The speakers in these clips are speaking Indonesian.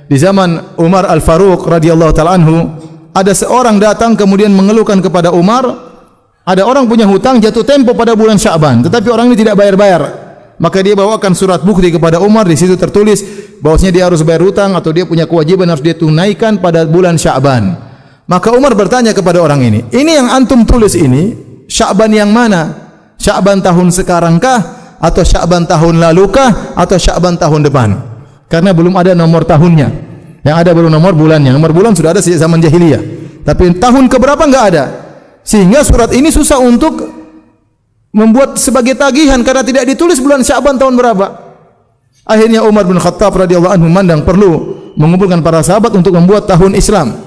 Di zaman Umar Al-Faruq radhiyallahu taala anhu, ada seorang datang kemudian mengeluhkan kepada Umar, ada orang punya hutang jatuh tempo pada bulan Sya'ban, tetapi orang ini tidak bayar-bayar. Maka dia bawakan surat bukti kepada Umar, di situ tertulis bahwasanya dia harus bayar hutang atau dia punya kewajiban harus dia tunaikan pada bulan Sya'ban. Maka Umar bertanya kepada orang ini yang antum tulis ini Sya'ban yang mana? Sya'ban tahun sekarangkah atau Sya'ban tahun lalukah atau Sya'ban tahun depan? Karena belum ada nomor tahunnya. Yang ada baru nomor bulannya. Nomor bulan sudah ada sejak zaman jahiliyah. Tapi tahun keberapa enggak ada. Sehingga surat ini susah untuk membuat sebagai tagihan karena tidak ditulis bulan Sya'ban tahun berapa. Akhirnya Umar bin Khattab radhiyallahu anhu memandang perlu mengumpulkan para sahabat untuk membuat tahun Islam.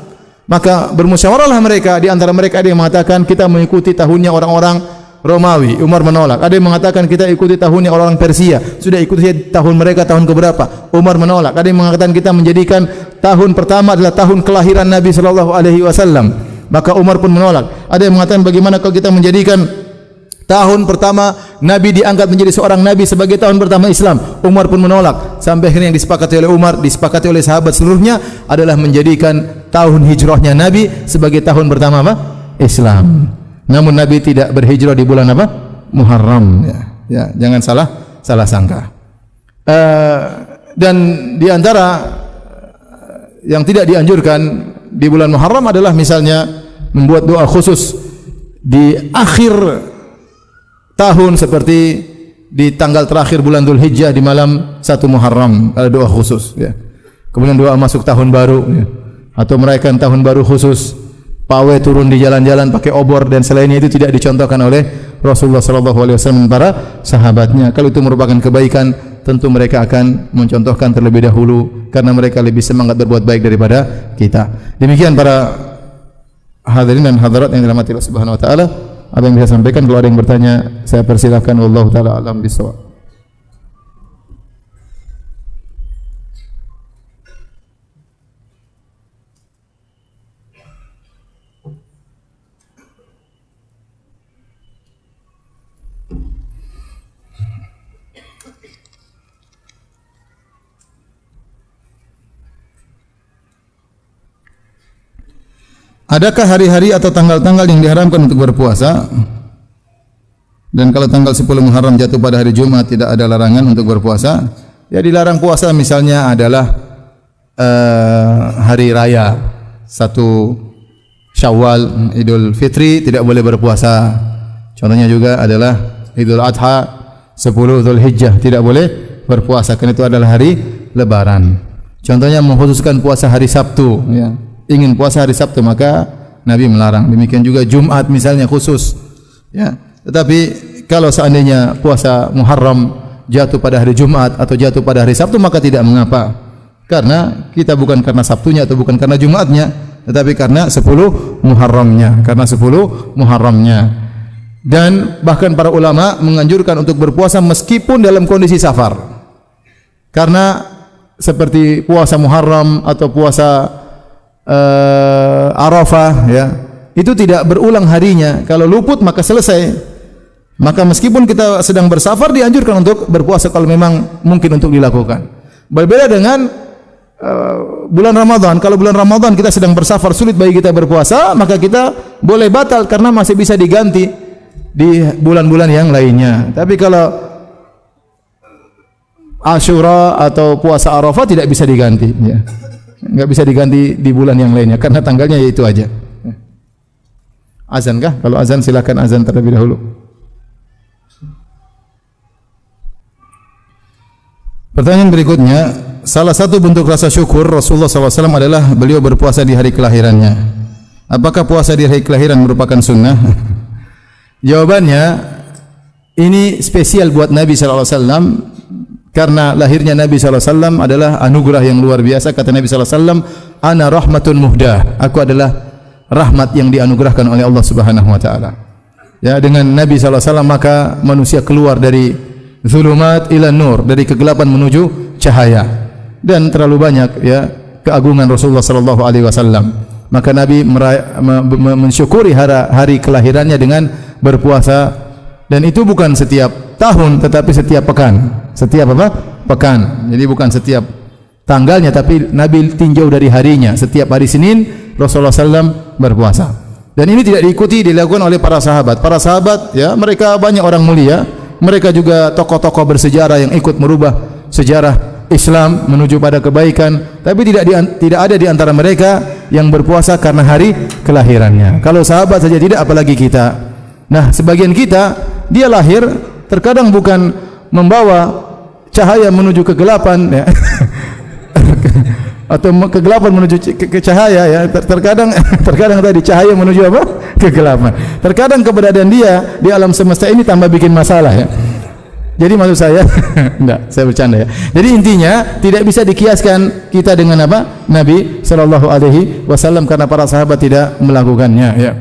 Maka bermusyawarahlah mereka, di antara mereka ada yang mengatakan kita mengikuti tahunnya orang-orang Romawi. Umar menolak. Ada yang mengatakan kita ikuti tahunnya orang Persia. Sudah ikuti tahun mereka tahun keberapa? Umar menolak. Ada yang mengatakan kita menjadikan tahun pertama adalah tahun kelahiran Nabi sallallahu alaihi wasallam. Maka Umar pun menolak. Ada yang mengatakan bagaimana kalau kita menjadikan tahun pertama Nabi diangkat menjadi seorang Nabi sebagai tahun pertama Islam. Umar pun menolak. Sampai akhirnya yang disepakati oleh Umar, disepakati oleh sahabat seluruhnya adalah menjadikan tahun hijrahnya Nabi sebagai tahun pertama apa? Islam. Namun Nabi tidak berhijrah di bulan apa? Muharram. Ya, jangan salah sangka. Dan di antara yang tidak dianjurkan di bulan Muharram adalah misalnya membuat doa khusus di akhir tahun seperti di tanggal terakhir bulan Dzulhijjah di malam 1 Muharram ada doa khusus. Ya. Kemudian doa masuk tahun baru, ya. Atau merayakan tahun baru khusus. Pawai turun di jalan-jalan pakai obor dan selainnya itu tidak dicontohkan oleh Rasulullah sallallahu alaihi wasallam dan para sahabatnya. Kalau itu merupakan kebaikan, tentu mereka akan mencontohkan terlebih dahulu karena mereka lebih semangat berbuat baik daripada kita. Demikian para hadirin dan hadirat yang dirahmati Allah Subhanahu wa taala, apa yang bisa sampaikan. Kalau ada yang bertanya, saya persilakan. Wallahu taala alam bisawab. Adakah hari-hari atau tanggal-tanggal yang diharamkan untuk berpuasa? Dan kalau tanggal 10 Muharram jatuh pada hari Jumat, tidak ada larangan untuk berpuasa? Ya, dilarang puasa misalnya adalah hari raya 1 Syawal, Idul Fitri tidak boleh berpuasa. Contohnya juga adalah Idul Adha, 10 Dzulhijjah tidak boleh berpuasa karena itu adalah hari lebaran. Contohnya mengkhususkan puasa hari Sabtu, ya. Ingin puasa hari Sabtu maka Nabi melarang. Demikian juga Jumat misalnya khusus, ya. Tetapi kalau seandainya puasa Muharram jatuh pada hari Jumat atau jatuh pada hari Sabtu maka tidak mengapa. Karena kita bukan karena Sabtunya atau bukan karena Jumatnya, tetapi karena 10 Muharramnya, karena 10 Muharramnya. Dan bahkan para ulama menganjurkan untuk berpuasa meskipun dalam kondisi safar. Karena seperti puasa Muharram atau puasa Arafah, ya, itu tidak berulang harinya. Kalau luput maka selesai. Maka meskipun kita sedang bersafar dianjurkan untuk berpuasa kalau memang mungkin untuk dilakukan. Berbeda dengan bulan Ramadan. Kalau bulan Ramadan kita sedang bersafar, sulit bagi kita berpuasa, maka kita boleh batal karena masih bisa diganti di bulan-bulan yang lainnya. Tapi kalau Asyura atau puasa Arafah tidak bisa diganti, ya. Enggak bisa diganti di bulan yang lainnya karena tanggalnya yaitu aja. Azan kah? Kalau azan silakan azan terlebih dahulu. Pertanyaan berikutnya, salah satu bentuk rasa syukur Rasulullah SAW adalah beliau berpuasa di hari kelahirannya. Apakah puasa di hari kelahiran merupakan sunnah? Jawabannya, ini spesial buat Nabi SAW. Karena lahirnya Nabi SAW adalah anugerah yang luar biasa. Kata Nabi SAW, Ana rahmatun muhdah. Aku adalah rahmat yang dianugerahkan oleh Allah Subhanahu Wa Taala. Ya, dengan Nabi SAW maka manusia keluar dari zulumat ila nur, dari kegelapan menuju cahaya. Dan terlalu banyak, ya, keagungan Rasulullah SAW. Maka Nabi mensyukuri hari kelahirannya dengan berpuasa. Dan itu bukan setiap tahun, tetapi setiap pekan. Setiap apa? Pekan. Jadi bukan setiap tanggalnya, tapi Nabi tinjau dari harinya. Setiap hari Senin Rasulullah SAW berpuasa. Dan ini tidak diikuti, dilakukan oleh para sahabat. Para sahabat ya, mereka banyak orang mulia. Mereka juga tokoh-tokoh bersejarah yang ikut merubah sejarah Islam menuju pada kebaikan. Tapi tidak ada di antara mereka yang berpuasa karena hari kelahirannya. Kalau sahabat saja tidak, apalagi kita. Nah, sebagian kita dia lahir terkadang bukan membawa cahaya menuju kegelapan ya. Atau kegelapan menuju ke cahaya ya. Terkadang tadi cahaya menuju apa? Kegelapan. Terkadang keberadaan dia di alam semesta ini tambah bikin masalah ya. Jadi maksud saya enggak, saya bercanda ya. Jadi intinya tidak bisa dikiaskan kita dengan apa? Nabi sallallahu alaihi wasallam, karena para sahabat tidak melakukannya ya.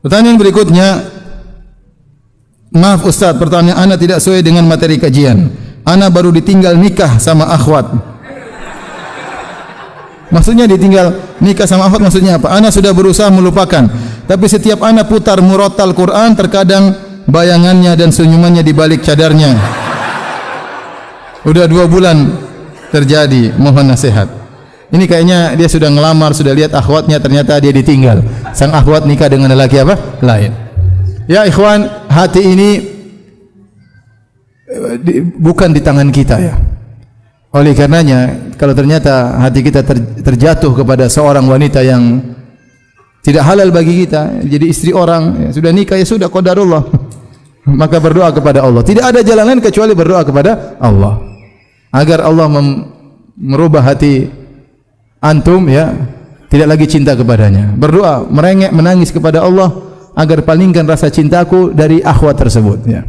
Pertanyaan berikutnya, maaf Ustaz, pertanyaan ana tidak sesuai dengan materi kajian. Ana baru ditinggal nikah sama akhwat. Maksudnya ditinggal nikah sama akhwat maksudnya apa? Ana sudah berusaha melupakan, tapi setiap ana putar murattal Quran, terkadang bayangannya dan senyumannya di balik cadarnya. Udah 2 bulan terjadi, mohon nasihat. Ini kayaknya dia sudah ngelamar, sudah lihat akhwatnya, ternyata dia ditinggal. Sang akhwat nikah dengan lelaki apa? Lain. Ya ikhwan, hati ini bukan di tangan kita ya. Oleh karenanya, kalau ternyata hati kita terjatuh kepada seorang wanita yang tidak halal bagi kita, jadi istri orang, ya, sudah nikah ya sudah, qadarullah. Maka berdoa kepada Allah. Tidak ada jalan lain kecuali berdoa kepada Allah. Agar Allah merubah hati antum ya, tidak lagi cinta kepadanya. Berdoa, merengek, menangis kepada Allah agar palingkan rasa cintaku dari akhwat tersebut ya.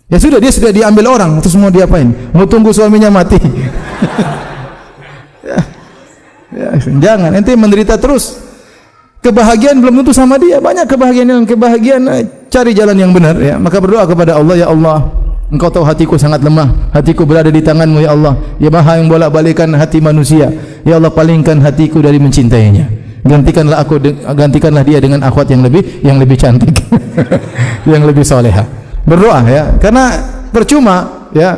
Ya sudah, dia sudah diambil orang, terus mau diapain? Mau tunggu suaminya mati? Ya, jangan, ente menderita terus. Kebahagiaan belum tentu sama dia. Banyak kebahagiaan cari jalan yang benar ya. Maka berdoa kepada Allah, ya Allah, Engkau tahu hatiku sangat lemah, hatiku berada di tangan-Mu ya Allah. Ya Maha yang bolak-balikan hati manusia. Ya Allah, palingkan hatiku dari mencintainya. Gantikanlah dia dengan akhwat yang lebih cantik. Yang lebih salehah. Berdoa ya, karena percuma ya.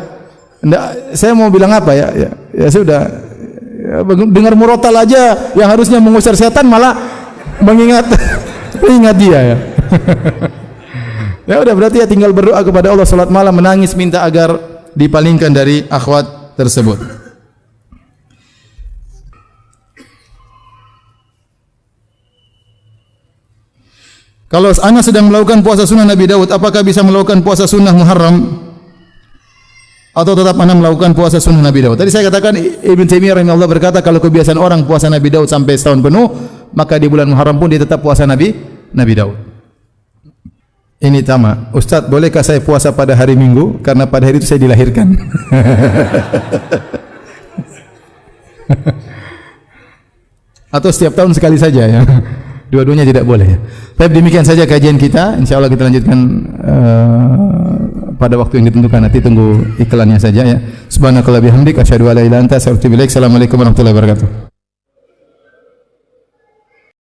Saya mau bilang apa ya? Ya sudah. Ya, dengar murotal aja yang harusnya mengusir setan malah mengingat dia ya. Ya udah, berarti ya tinggal berdoa kepada Allah, salat malam, menangis, minta agar dipalingkan dari akhwat tersebut. Kalau ana sedang melakukan puasa sunnah Nabi Daud, apakah bisa melakukan puasa sunnah Muharram atau tetap ana melakukan puasa sunnah Nabi Daud? Tadi saya katakan Ibn Taimiyah rahimahullah berkata, kalau kebiasaan orang puasa Nabi Daud sampai setahun penuh, maka di bulan Muharram pun dia tetap puasa Nabi Daud. Ini tama, Ustaz, bolehkah saya puasa pada hari Minggu? Karena pada hari itu saya dilahirkan. Atau setiap tahun sekali saja ya. Dua-duanya tidak boleh. Tapi demikian saja kajian kita. InsyaAllah kita lanjutkan pada waktu yang ditentukan. Nanti tunggu iklannya saja ya. Subhanakallah bihamdik asyhadu an la ilaha illa anta astaghfiruka wa atubu ilaik. Assalamualaikum warahmatullahi wabarakatuh.